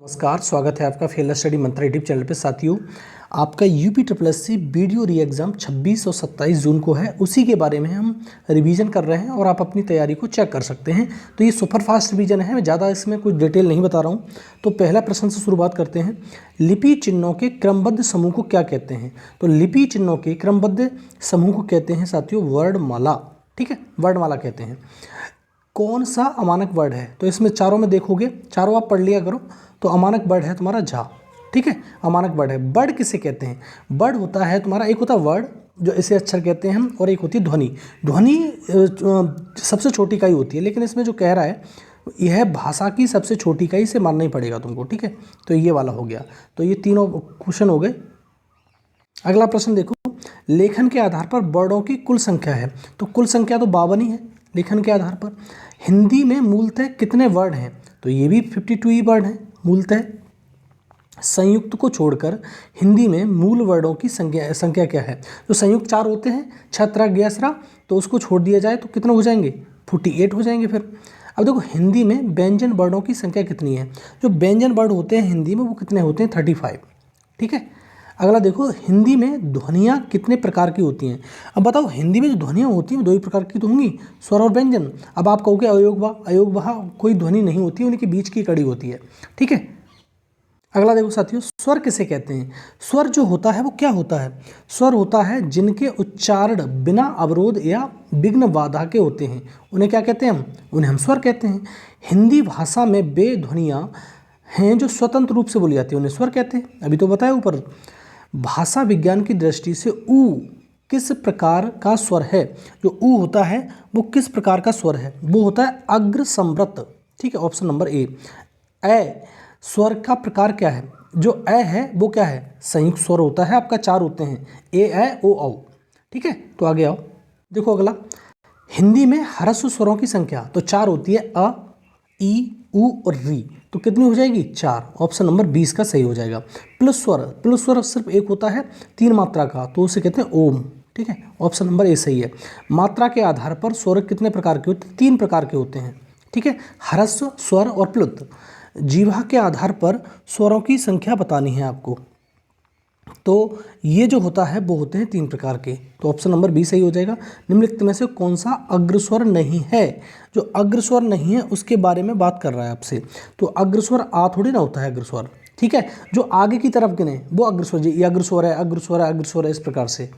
नमस्कार, स्वागत है आपका फेलर स्टडी मंत्रा यूट्यूब चैनल पे। साथियों, आपका UP triple S C video re exam 26 और 27 जून को है। उसी के बारे में हम रिवीजन कर रहे हैं और आप अपनी तैयारी को चेक कर सकते हैं। तो ये सुपरफास्ट रिवीजन है, मैं ज़्यादा इसमें कुछ डिटेल नहीं बता रहा हूँ। तो पहला प्रश्न से शुरुआत करते हैं। लिपि चिन्हों के क्रमबद्ध समूह को क्या कहते हैं? तो लिपि चिन्हों के क्रमबद्ध समूह को कहते हैं साथियों वर्णमाला। ठीक है, वर्णमाला कहते हैं। कौन सा अमानक वर्ड है? तो इसमें चारों में देखोगे, चारों आप पढ़ लिया करो। तो अमानक वर्ड है तुम्हारा झा। ठीक है, अमानक वर्ड है। वर्ड किसे कहते हैं? वर्ड होता है तुम्हारा, एक होता है वर्ड जो इसे अक्षर कहते हैं हम, और एक होती है ध्वनि। ध्वनि सबसे छोटी इकाई होती है, लेकिन इसमें जो कह रहा है यह भाषा की सबसे छोटी इकाई से मानना ही पड़ेगा तुमको। ठीक है, तो ये वाला हो गया। तो ये तीनों क्वेश्चन हो गए। अगला प्रश्न देखो, लेखन के आधार पर वर्डों की कुल संख्या है। तो कुल संख्या तो 52 ही है लेखन के आधार पर। हिंदी में मूलतः कितने वर्ड हैं? तो ये भी 52 ही वर्ड हैं मूलतः। संयुक्त को छोड़कर हिंदी में मूल वर्डों की संख्या क्या है? तो संयुक्त 4 होते हैं, छत्रा ग्यासरा, तो उसको छोड़ दिया जाए तो कितने हो जाएंगे? 48 हो जाएंगे। फिर अब देखो, हिंदी में व्यंजन वर्डों की संख्या कितनी है? जो व्यंजन वर्ड होते हैं हिंदी में वो कितने होते हैं? 35। ठीक है। अगला देखो, हिंदी में ध्वनियाँ कितने प्रकार की होती हैं? अब बताओ, हिंदी में जो ध्वनियाँ होती हैं 2 ही प्रकार की तो होंगी, स्वर और व्यंजन। अब आप कहोगे अयोगवा कोई ध्वनि नहीं होती, उनके बीच की कड़ी होती है। ठीक है। अगला देखो साथियों, स्वर किसे कहते हैं? स्वर जो होता है वो क्या होता है? स्वर होता है जिनके उच्चारण बिना अवरोध या विघ्न बाधा के होते हैं, उन्हें क्या कहते हैं? उन्हें हम स्वर कहते हैं। हिंदी भाषा में वे ध्वनियाँ हैं जो स्वतंत्र रूप से बोली जाती है, उन्हें स्वर कहते हैं। अभी तो बताया ऊपर। भाषा विज्ञान की दृष्टि से ऊ किस प्रकार का स्वर है? जो ऊ होता है वो किस प्रकार का स्वर है? वो होता है अग्र संवृत। ठीक है, ऑप्शन नंबर ए। स्वर का प्रकार क्या है? जो ए है वो क्या है? संयुक्त स्वर होता है आपका, 4 होते हैं, ए ओ औ। ठीक है, तो आगे आओ। देखो अगला, हिंदी में ह्रस्व स्वरों की संख्या तो 4 होती है, अ, ई, उ और री। तो कितनी हो जाएगी? 4। ऑप्शन नंबर 20 का सही हो जाएगा। प्लस स्वर सिर्फ एक होता है 3 मात्रा का, तो उसे कहते हैं ओम। ठीक है, ऑप्शन नंबर ए सही है। मात्रा के आधार पर स्वर कितने प्रकार के होते हैं? 3 प्रकार के होते हैं। ठीक है, ह्रस्व, स्वर और प्लुत। जीवा के आधार पर स्वरों की संख्या बतानी है आपको, तो ये जो होता है वो होते हैं 3 प्रकार के। तो ऑप्शन नंबर बी सही हो जाएगा। निम्नलिखित में से कौन सा अग्रस्वर नहीं है? जो अग्रस्वर नहीं है उसके बारे में बात कर रहा है आपसे। तो अग्रस्वर आ थोड़ी ना होता है अग्रस्वर। ठीक है, जो आगे की तरफ गिने वो अग्रस्वर जी, ये अग्रस्वर है, अग्रस्वर है, अग्रस्वर है, इस प्रकार से।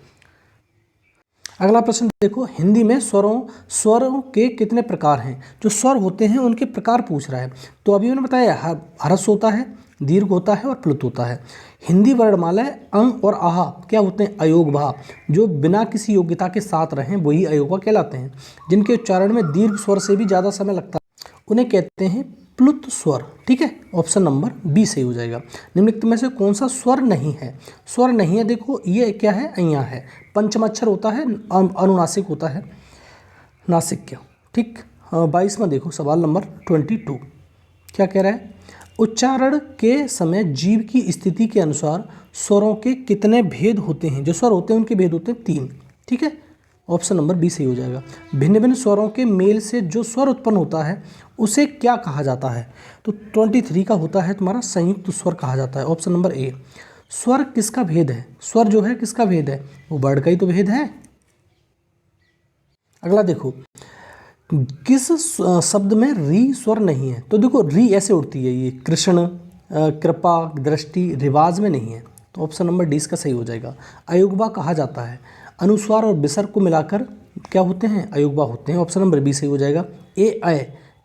अगला प्रश्न देखो, हिंदी में स्वरों के कितने प्रकार हैं? जो स्वर होते हैं उनके प्रकार पूछ रहा है। तो अभी मैंने बताया, ह्रस्व होता है, दीर्घ होता है और प्लुत होता है। हिंदी वर्णमालाएं अंग और आहा क्या होते हैं? अयोगभा। जो बिना किसी योग्यता के साथ रहें वही अयोगभा कहलाते हैं। जिनके उच्चारण में दीर्घ स्वर से भी ज़्यादा समय लगता है उन्हें कहते हैं प्लुत स्वर। ठीक है, ऑप्शन नंबर बी सही हो जाएगा। निम्नलिखित में से कौन सा स्वर नहीं है? स्वर नहीं है, देखो ये क्या है? अइयाँ है। पंचमाक्षर होता है, अनुनासिक होता है, नासिक। ठीक, 22 में देखो सवाल नंबर 22 क्या कह रहा है? उच्चारण के समय जीव की स्थिति के अनुसार स्वरों के कितने भेद होते हैं? जो स्वर होते हैं उनके भेद होते हैं 3। ठीक है, ऑप्शन नंबर बी सही हो जाएगा। भिन्न भिन्न स्वरों के मेल से जो स्वर उत्पन्न होता है उसे क्या कहा जाता है? तो 23 का होता है तुम्हारा संयुक्त स्वर कहा जाता है, ऑप्शन नंबर ए। स्वर किसका भेद है? स्वर जो है किसका भेद है? वो वर्ड का ही तो भेद है। अगला देखो, किस शब्द में री स्वर नहीं है? तो देखो, री ऐसे उठती है, ये कृष्ण, कृपा, दृष्टि, रिवाज में नहीं है। तो ऑप्शन नंबर डी इसका सही हो जाएगा। अयुग्मा कहा जाता है। अनुस्वार और विसर्ग को मिलाकर क्या होते हैं? अयुग्मा होते हैं। ऑप्शन नंबर बी सही हो जाएगा। ए अय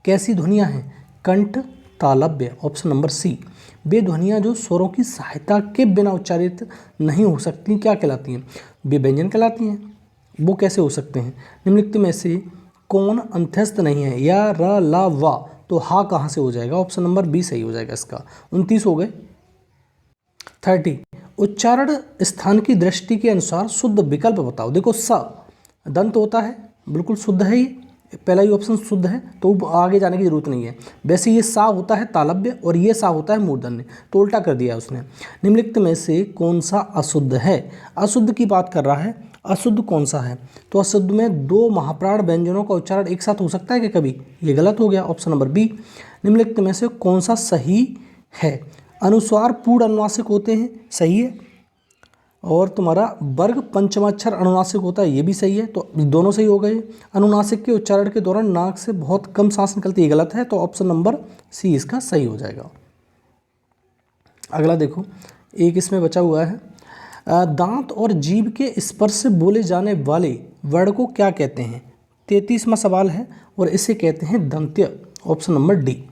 कैसी ध्वनियाँ हैं? कंठ, तालव्य, ऑप्शन नंबर सी। वे ध्वनियाँ जो स्वरों की सहायता के बिना उच्चारित नहीं हो सकती क्या कहलाती हैं? वे व्यंजन कहलाती हैं। वो कैसे हो सकते हैं? निम्नलिखित में से कौन अंत्यस्थ नहीं है? या र, ला, वा। तो हा कहाँ से हो जाएगा? ऑप्शन नंबर बी सही हो जाएगा इसका। 29 हो गए। 30, उच्चारण स्थान की दृष्टि के अनुसार शुद्ध विकल्प बताओ। देखो, स दंत होता है, बिल्कुल शुद्ध है, ये पहला ही ऑप्शन शुद्ध है, तो आगे जाने की जरूरत नहीं है। वैसे ये सा होता है तालव्य और ये सा होता है मूर्धन्य, तो उल्टा कर दिया उसने। निम्नलिखित में से कौन सा अशुद्ध है? अशुद्ध की बात कर रहा है, अशुद्ध कौन सा है? तो अशुद्ध में 2 महाप्राण व्यंजनों का उच्चारण एक साथ हो सकता है कि कभी? ये गलत हो गया, ऑप्शन नंबर बी। निम्नलिखित में से कौन सा सही है। अनुस्वार पूर्ण अनुनासिक होते हैं, सही है। और तुम्हारा वर्ग पंचमाक्षर अनुनासिक होता है, ये भी सही है, तो दोनों सही हो गए। अनुनासिक के उच्चारण के दौरान नाक से बहुत कम सांस निकलती है, ये गलत है, तो ऑप्शन नंबर सी इसका सही हो जाएगा। अगला देखो, एक इसमें बचा हुआ है, दांत और जीभ के स्पर्श से बोले जाने वाले वर्ण को क्या कहते हैं? 33वां सवाल है और इसे कहते हैं दंत्य, ऑप्शन नंबर डी।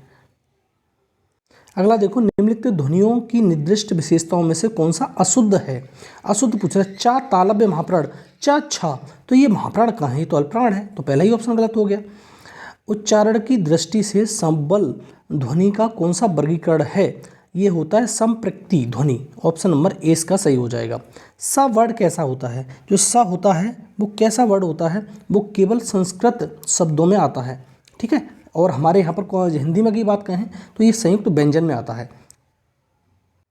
अगला देखो, निम्नलिखित ध्वनियों की निर्दिष्ट विशेषताओं में से कौन सा अशुद्ध है? अशुद्ध पूछ रहा है, चा तालव्य महाप्राण, चा छा, तो ये महाप्राण कहाँ है? ये तो अल्पप्राण है, तो पहला ही ऑप्शन गलत हो गया। उच्चारण की दृष्टि से संबल ध्वनि का कौन सा वर्गीकरण है? ये होता है संप्रक्ति ध्वनि, ऑप्शन नंबर ए इसका सही हो जाएगा। सा वर्ड कैसा होता है? जो सा होता है वो कैसा वर्ड होता है? वो केवल संस्कृत शब्दों में आता है, ठीक है। और हमारे यहाँ पर हिंदी में की बात कहें तो ये संयुक्त व्यंजन में आता है।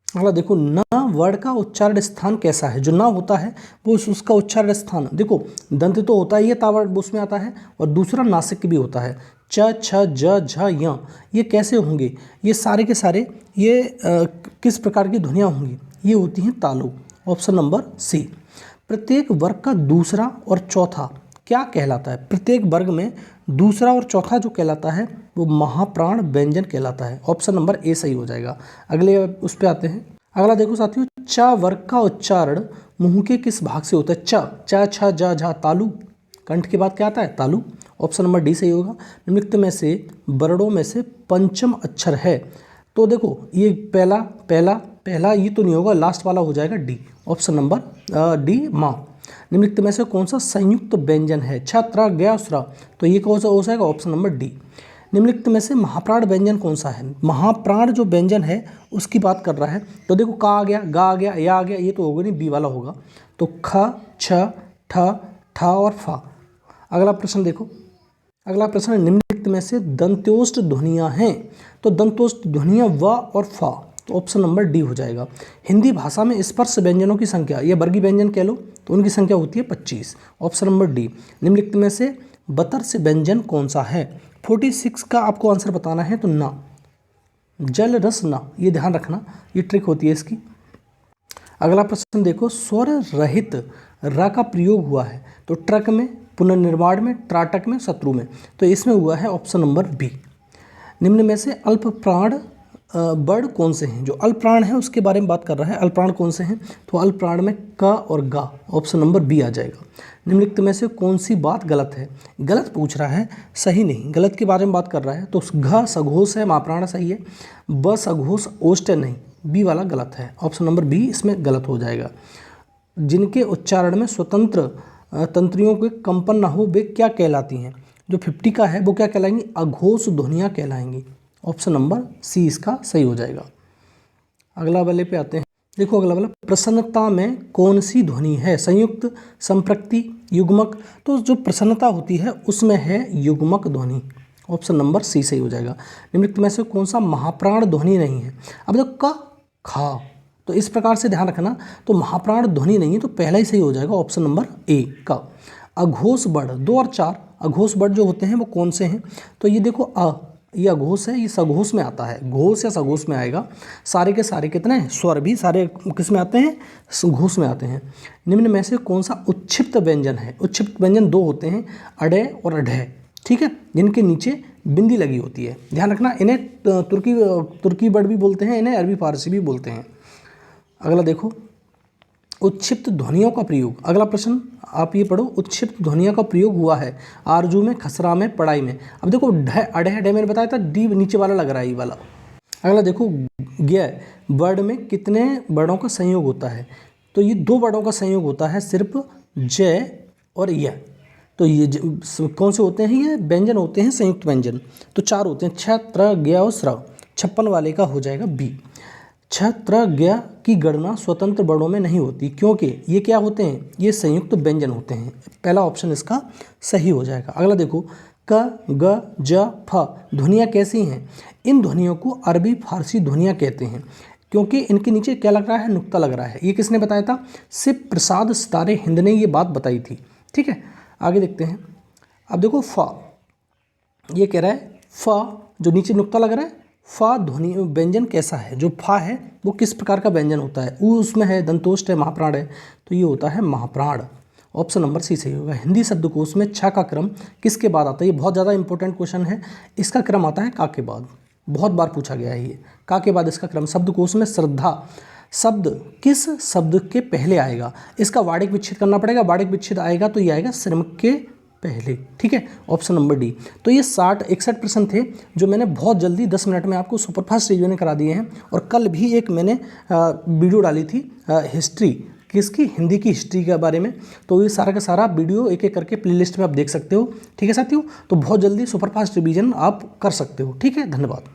अगला देखो, न वर्ड का उच्चारण स्थान कैसा है? जो न होता है वो उसका उच्चारण स्थान, देखो दंत तो होता ही है, तावर्ड उसमें आता है, और दूसरा नासिक भी होता है। च छ ज झ य, ये कैसे होंगे? ये सारे के सारे ये किस प्रकार की ध्वनियाँ होंगी? ये होती हैं तालु, ऑप्शन नंबर सी। प्रत्येक वर्ग का दूसरा और चौथा क्या कहलाता है? प्रत्येक वर्ग में दूसरा और चौथा जो कहलाता है वो महाप्राण व्यंजन कहलाता है, ऑप्शन नंबर ए सही हो जाएगा। अगले उस पर आते हैं। अगला देखो साथियों, च वर्ग का उच्चारण मुंह के किस भाग से होता है? च छ ज झ तालु, कंठ के बाद क्या आता है? तालु, ऑप्शन नंबर डी सही होगा। निम्नलिखित में से वर्णों में से पंचम अक्षर है, तो देखो ये पहला पहला पहला ये तो नहीं होगा, लास्ट वाला हो जाएगा डी, ऑप्शन नंबर डी माँ। निम्नलिखित में से कौन सा संयुक्त व्यंजन है? छत्र गया स्र, तो ये कौन सा हो जाएगा? Option number D. निम्नलिखित में से महाप्राण व्यंजन कौन सा है? महाप्राण जो व्यंजन है उसकी बात कर रहा है, तो देखो का आ गया, गा आ गया, या आ गया, ये तो होगा नहीं, बी वाला होगा, तो ख छ ठ ठ और फा। अगला प्रश्न देखो, अगला प्रश्न है, निम्नलिखित में से दंत्योष्ट ध्वनियाँ हैं, तो दंत्योष्ट ध्वनियाँ व और फा, तो ऑप्शन नंबर डी हो जाएगा। हिंदी भाषा में स्पर्श व्यंजनों की संख्या, या वर्गीय व्यंजन कह लो, तो उनकी संख्या होती है 25, ऑप्शन नंबर डी। निम्नलिखित में से बतर्स व्यंजन कौन सा है? 46 का आपको आंसर बताना है, तो ना, जल रस ना, ये ध्यान रखना, ये ट्रिक होती है इसकी। अगला प्रश्न देखो, स्वर रहित र का प्रयोग हुआ है, तो ट्रक में, पुनर्निर्माण में, त्राटक में, शत्रु में, तो इसमें हुआ है ऑप्शन नंबर बी। निम्न में से अल्प प्राण वर्ड कौन से हैं? जो अल्प प्राण है उसके बारे में बात कर रहा है, अल्प प्राण कौन से हैं? तो अल्प प्राण में क और गा, ऑप्शन नंबर बी आ जाएगा। निम्नलिखित में से कौन सी बात गलत है? गलत पूछ रहा है, सही नहीं, गलत के बारे में बात कर रहा है, तो घ सघोष है, महाप्राण सही है, ब सघोष ओष्ठ नहीं, बी वाला गलत है, ऑप्शन नंबर बी इसमें गलत हो जाएगा। जिनके उच्चारण में स्वतंत्र तंत्रियों के कंपन न हो वे क्या कहलाती हैं? जो 50 का है वो क्या कहलाएंगी? अघोष ध्वनियाँ कहलाएंगी, ऑप्शन नंबर सी इसका सही हो जाएगा। अगला वाले पे आते हैं, देखो अगला वाला, प्रसन्नता में कौन सी ध्वनि है? संयुक्त, संप्रक्ति, युग्मक, तो जो प्रसन्नता होती है उसमें है युग्मक ध्वनि, ऑप्शन नंबर सी सही हो जाएगा। निम्नलिखित में से कौन सा महाप्राण ध्वनि नहीं है? अब देखो क खा, तो इस प्रकार से ध्यान रखना, तो महाप्राण ध्वनि नहीं है, तो पहला ही सही हो जाएगा, ऑप्शन नंबर ए का। अघोष वर्ड 2 और 4 अघोष वर्ड जो होते हैं वो कौन से हैं? तो ये देखो ये अघोष है, ये सघोष में आता है, घोष या सघोष में आएगा। सारे के सारे कितने हैं? स्वर भी सारे किस में आते हैं? घोष में आते हैं। निम्न में से कौन सा उच्छिप्त व्यंजन है? उच्छिप्त व्यंजन 2 होते हैं, अडे और अढे, ठीक है, जिनके नीचे बिंदी लगी होती है, ध्यान रखना। इन्हें तुर्की वर्ड भी बोलते हैं, इन्हें अरबी फारसी भी बोलते हैं। अगला देखो, उत्क्षिप्त ध्वनियों का प्रयोग, अगला प्रश्न आप ये पढ़ो, उत्क्षिप्त ध्वनियों का प्रयोग हुआ है आरजू में, खसरा में, पढ़ाई में। अब देखो ढ अढ़े अढ़े मैंने बताया था, डी नीचे वाला लग रहा है ये वाला। अगला देखो, ज्ञ वर्ड में कितने वर्णों का संयोग होता है? तो ये 2 वर्णों का संयोग होता है सिर्फ, जय और य। तो ये कौन से होते हैं? ये व्यंजन होते हैं, संयुक्त व्यंजन, तो 4 होते हैं, छ त्र ज्ञ और स्र। 56 वाले का हो जाएगा बी। छ त्र ज्ञ की गणना स्वतंत्र वर्णों में नहीं होती, क्योंकि ये क्या होते हैं? ये संयुक्त व्यंजन होते हैं, पहला ऑप्शन इसका सही हो जाएगा। अगला देखो, क ग ज फ ध्वनियाँ कैसी हैं? इन ध्वनियों को अरबी फारसी ध्वनियाँ कहते हैं, क्योंकि इनके नीचे क्या लग रहा है? नुक्ता लग रहा है। ये किसने बताया था? शिव प्रसाद सितारे हिंद ने ये बात बताई थी, ठीक है। आगे देखते हैं, अब देखो फ, ये कह रहा है फ जो नीचे नुक्ता लग रहा है, फा ध्वनि व्यंजन कैसा है? जो फा है वो किस प्रकार का व्यंजन होता है? ऊ उसमें है, दंतोष्ट है, महाप्राण है, तो ये होता है महाप्राण। ऑप्शन नंबर सी सही होगा। हिंदी शब्दकोश में छ का क्रम किसके बाद आता है? ये बहुत ज़्यादा इंपॉर्टेंट क्वेश्चन है। इसका क्रम आता है का के बाद, बहुत बार पूछा गया है ये, का के बाद इसका क्रम। शब्दकोश में श्रद्धा शब्द किस शब्द के पहले आएगा? इसका वार्तिक विच्छेद करना पड़ेगा, वार्तिक विच्छेद आएगा तो ये आएगा श्रमिक के पहले, ठीक है, ऑप्शन नंबर डी। तो ये 61 प्रश्न थे जो मैंने बहुत जल्दी 10 मिनट में आपको सुपरफास्ट रिवीजन करा दिए हैं। और कल भी एक मैंने वीडियो डाली थी हिस्ट्री किसकी, हिंदी की हिस्ट्री के बारे में, तो ये सारा का सारा वीडियो एक एक करके प्लेलिस्ट में आप देख सकते हो, ठीक है साथियों। तो बहुत जल्दी सुपरफास्ट रिवीजन आप कर सकते हो, ठीक है, धन्यवाद।